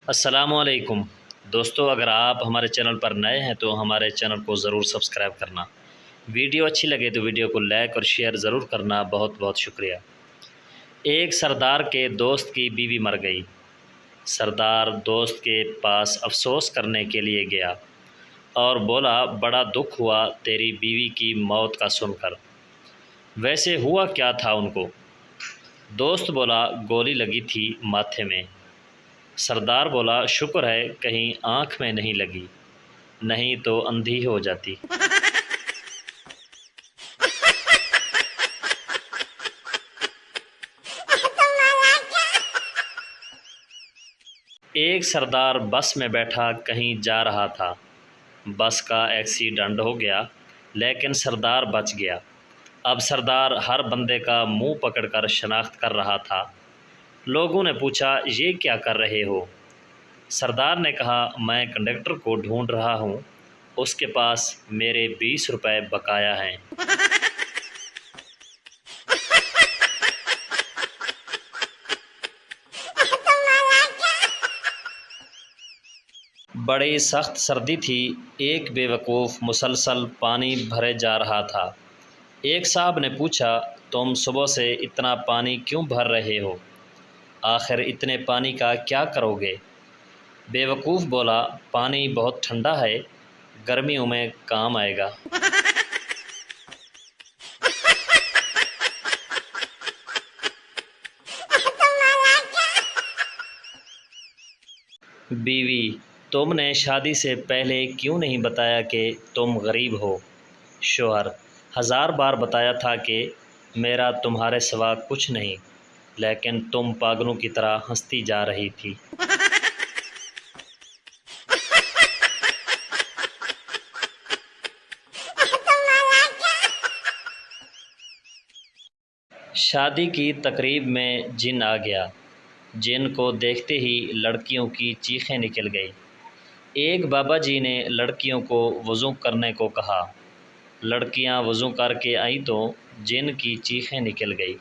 السلام علیکم دوستو، اگر آپ ہمارے چینل پر نئے ہیں تو ہمارے چینل کو ضرور سبسکرائب کرنا۔ ویڈیو اچھی لگے تو ویڈیو کو لائک اور شیئر ضرور کرنا۔ بہت بہت شکریہ۔ ایک سردار کے دوست کی بیوی مر گئی۔ سردار دوست کے پاس افسوس کرنے کے لیے گیا اور بولا، بڑا دکھ ہوا تیری بیوی کی موت کا سن کر۔ ویسے ہوا کیا تھا ان کو؟ دوست بولا، گولی لگی تھی ماتھے میں۔ سردار بولا، شکر ہے کہیں آنکھ میں نہیں لگی، نہیں تو اندھی ہو جاتی۔ ایک سردار بس میں بیٹھا کہیں جا رہا تھا۔ بس کا ایکسیڈنٹ ہو گیا لیکن سردار بچ گیا۔ اب سردار ہر بندے کا منہ پکڑ کر شناخت کر رہا تھا۔ لوگوں نے پوچھا، یہ کیا کر رہے ہو؟ سردار نے کہا، میں کنڈکٹر کو ڈھونڈ رہا ہوں، اس کے پاس میرے 20 روپے بقایا ہیں۔ بڑی سخت سردی تھی۔ ایک بے وقوف مسلسل پانی بھرے جا رہا تھا۔ ایک صاحب نے پوچھا، تم صبح سے اتنا پانی کیوں بھر رہے ہو؟ آخر اتنے پانی کا کیا کرو گے؟ بے وقوف بولا، پانی بہت ٹھنڈا ہے، گرمیوں میں کام آئے گا۔ بیوی، تم نے شادی سے پہلے کیوں نہیں بتایا کہ تم غریب ہو؟ شوہر، 1000 بار بتایا تھا کہ میرا تمہارے سوا کچھ نہیں، لیکن تم پاگلوں کی طرح ہنستی جا رہی تھی۔ شادی کی تقریب میں جن آ گیا۔ جن کو دیکھتے ہی لڑکیوں کی چیخیں نکل گئی۔ ایک بابا جی نے لڑکیوں کو وضو کرنے کو کہا۔ لڑکیاں وضو کر کے آئیں تو جن کی چیخیں نکل گئی۔